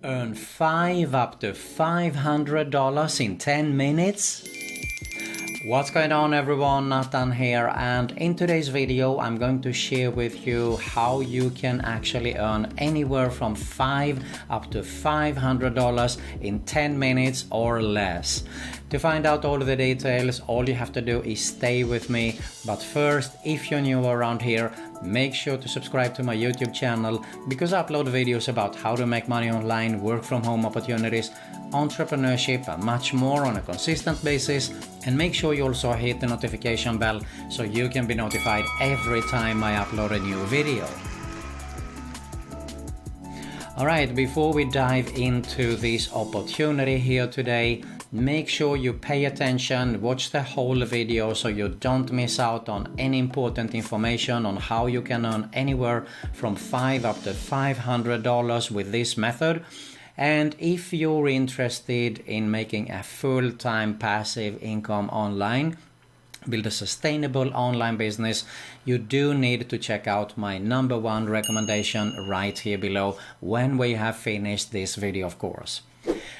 Earn 5 up to $500 in 10 minutes? What's going on everyone, Nathan here, and in today's video I'm going to share with you how you can actually earn anywhere from $5 up to $500 in 10 minutes or less. To find out all of the details, all you have to do is stay with me. But first, if you're new around here, make sure to subscribe to my YouTube channel because I upload videos about how to make money online, work from home opportunities, entrepreneurship and much more on a consistent basis. And make sure you also hit the notification bell so you can be notified every time I upload a new video. Alright, before we dive into this opportunity here today, make sure you pay attention, watch the whole video so you don't miss out on any important information on how you can earn anywhere from $5 up to $500 with this method. And if you're interested in making a full-time passive income online, build a sustainable online business, you do need to check out my #1 recommendation right here below when we have finished this video, of course.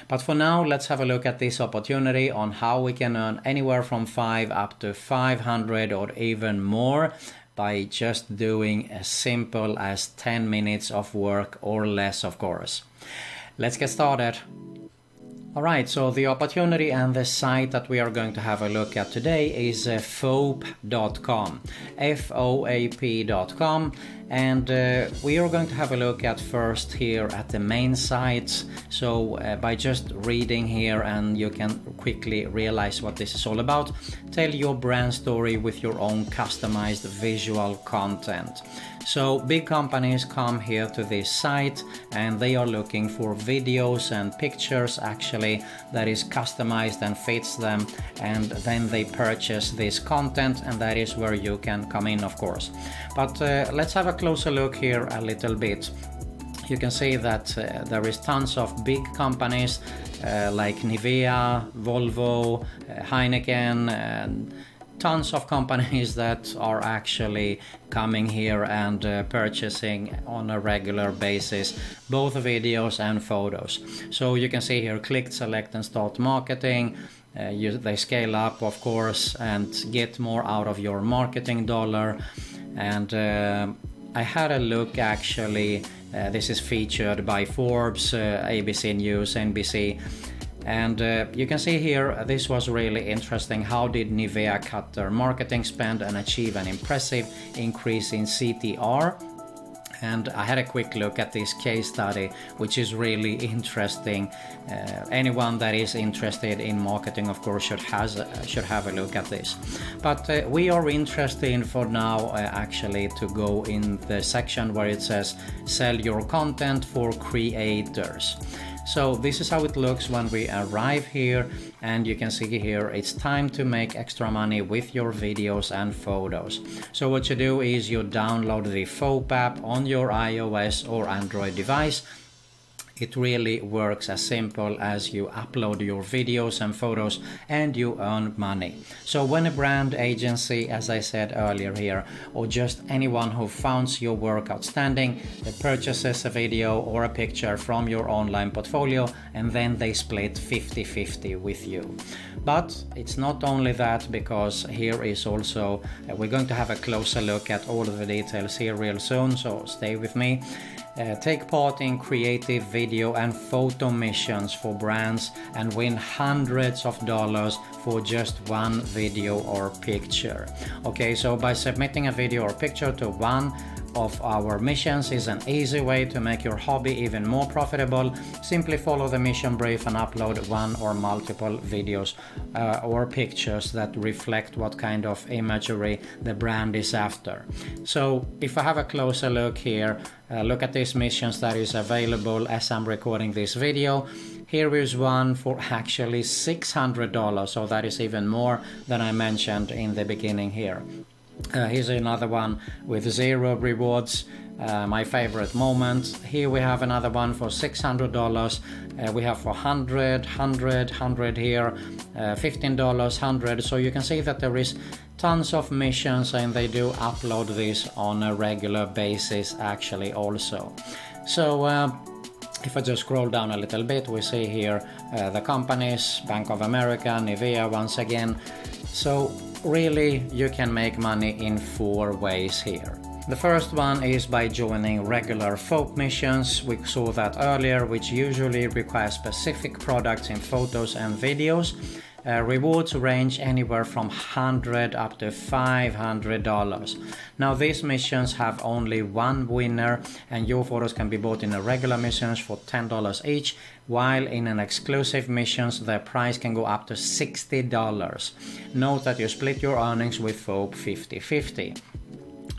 But for now, let's have a look at this opportunity on how we can earn anywhere from 5 up to 500 or even more by just doing as simple as 10 minutes of work or less, of course. Let's get started. Alright, so the opportunity and the site that we are going to have a look at today is foap.com, FOAP.com, and we are going to have a look at first here at the main site. So by just reading here, and you can quickly realize what this is all about, tell your brand story with your own customized visual content. So big companies come here to this site and they are looking for videos and pictures actually that is customized and fits them, and then they purchase this content, and that is where you can come in, of course. But let's have a closer look here a little bit. You can see that there is tons of big companies like Nivea, Volvo, Heineken, and tons of companies that are actually coming here and purchasing on a regular basis both videos and photos. So you can see here, click, select and start marketing. They scale up, of course, and get more out of your marketing dollar. And I had a look actually, this is featured by Forbes, ABC News, NBC. And you can see here, this was really interesting. How did Nivea cut their marketing spend and achieve an impressive increase in CTR? And I had a quick look at this case study, which is really interesting. Anyone that is interested in marketing, of course, should have a look at this. But we are interested for now actually to go in the section where it says sell your content for creators. So this is how it looks when we arrive here, and you can see here it's time to make extra money with your videos and photos. So what you do is you download the Foap app on your iOS or Android device. It really works as simple as you upload your videos and photos and you earn money. So when a brand agency, as I said earlier here, or just anyone who finds your work outstanding, they purchases a video or a picture from your online portfolio, and then they split 50-50 with you. But it's not only that, because here is also, we're going to have a closer look at all of the details here real soon, so stay with me. Take part in creative video and photo missions for brands and win hundreds of dollars for just one video or picture. Okay, so by submitting a video or picture to one of our missions is an easy way to make your hobby even more profitable. Simply follow the mission brief and upload one or multiple videos or pictures that reflect what kind of imagery the brand is after. So if I have a closer look here, look at these missions that is available as I'm recording this video. Here is one for actually $600, so that is even more than I mentioned in the beginning here. Here's another one with 0 rewards, my favorite moment. Here we have another one for $600. We have for $100 here, $15, $100. So you can see that there is tons of missions, and they do upload this on a regular basis actually also. So If I just scroll down a little bit, we see here the companies, Bank of America, Nivea once again. So really you can make money in 4 ways here. The first one is by joining regular FOAP missions. We saw that earlier, which usually require specific products in photos and videos. Rewards range anywhere from $100 up to $500. Now these missions have only one winner, and your photos can be bought in the regular missions for $10 each, while in an exclusive missions the price can go up to $60. Note that you split your earnings with FOAP 50-50.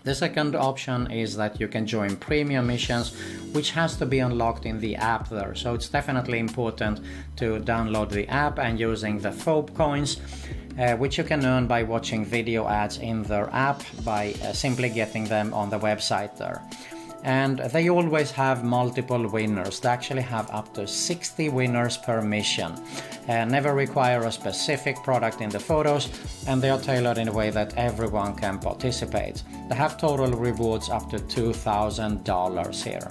The second option is that you can join premium missions, which has to be unlocked in the app there. So it's definitely important to download the app and using the FOAP coins, which you can earn by watching video ads in their app by simply getting them on the website there. And they always have multiple winners. They actually have up to 60 winners per mission. Never require a specific product in the photos, and they are tailored in a way that everyone can participate. They have total rewards up to $2,000 here.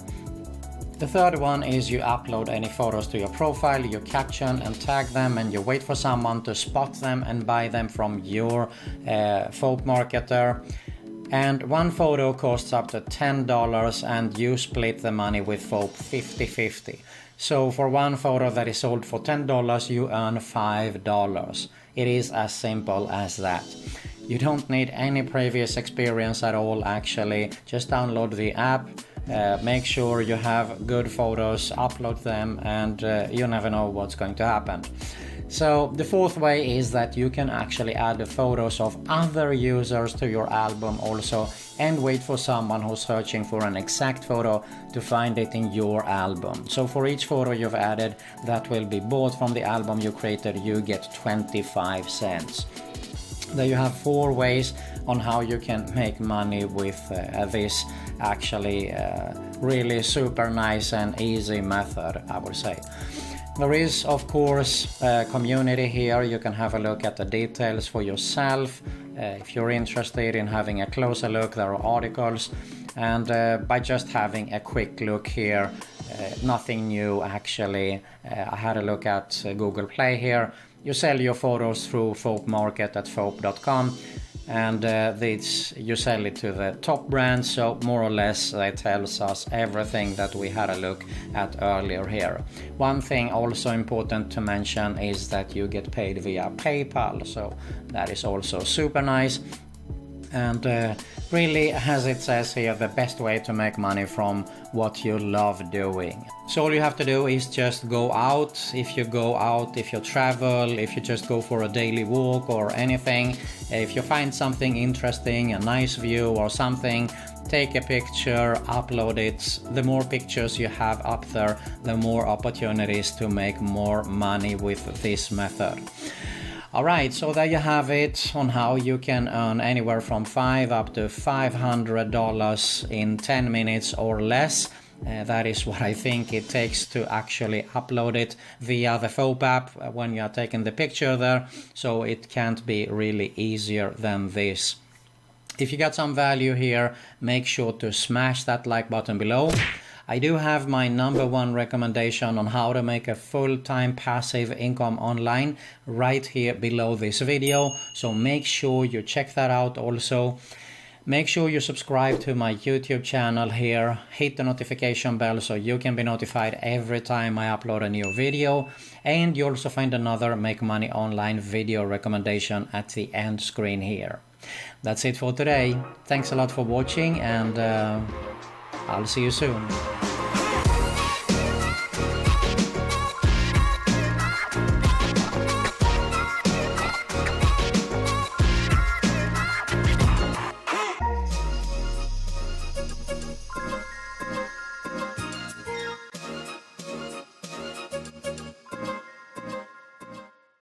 The third one is you upload any photos to your profile, you caption and tag them, and you wait for someone to spot them and buy them from your FOAP marketer. And one photo costs up to $10, and you split the money with FOAP 50-50. So for one photo that is sold for $10, you earn $5. It is as simple as that. You don't need any previous experience at all actually. Just download the app, make sure you have good photos, upload them, and you never know what's going to happen. So the fourth way is that you can actually add the photos of other users to your album also, and wait for someone who's searching for an exact photo to find it in your album. So for each photo you've added that will be bought from the album you created, you get 25 cents. There you have 4 ways on how you can make money with this actually really super nice and easy method, I would say. There is of course a community here. You can have a look at the details for yourself. If you're interested in having a closer look, there are articles, and by just having a quick look here, nothing new actually. I had a look at Google Play here. You sell your photos through FOAP Market at FOAP.com, and you sell it to the top brands, so more or less that tells us everything that we had a look at earlier here. One thing also important to mention is that you get paid via PayPal, so that is also super nice. And really, as it says here, the best way to make money from what you love doing. So all you have to do is just go out. If you go out, if you travel, if you just go for a daily walk or anything, if you find something interesting, a nice view or something, take a picture, upload it. The more pictures you have up there, the more opportunities to make more money with this method. Alright, so there you have it on how you can earn anywhere from $5 up to $500 in 10 minutes or less. That is what I think it takes to actually upload it via the FOAP app when you are taking the picture there. So it can't be really easier than this. If you got some value here, make sure to smash that like button below. I do have my #1 recommendation on how to make a full-time passive income online right here below this video, so make sure you check that out also. Make sure you subscribe to my YouTube channel here, hit the notification bell so you can be notified every time I upload a new video, and you also find another Make Money Online video recommendation at the end screen here. That's it for today. Thanks a lot for watching, and I'll see you soon.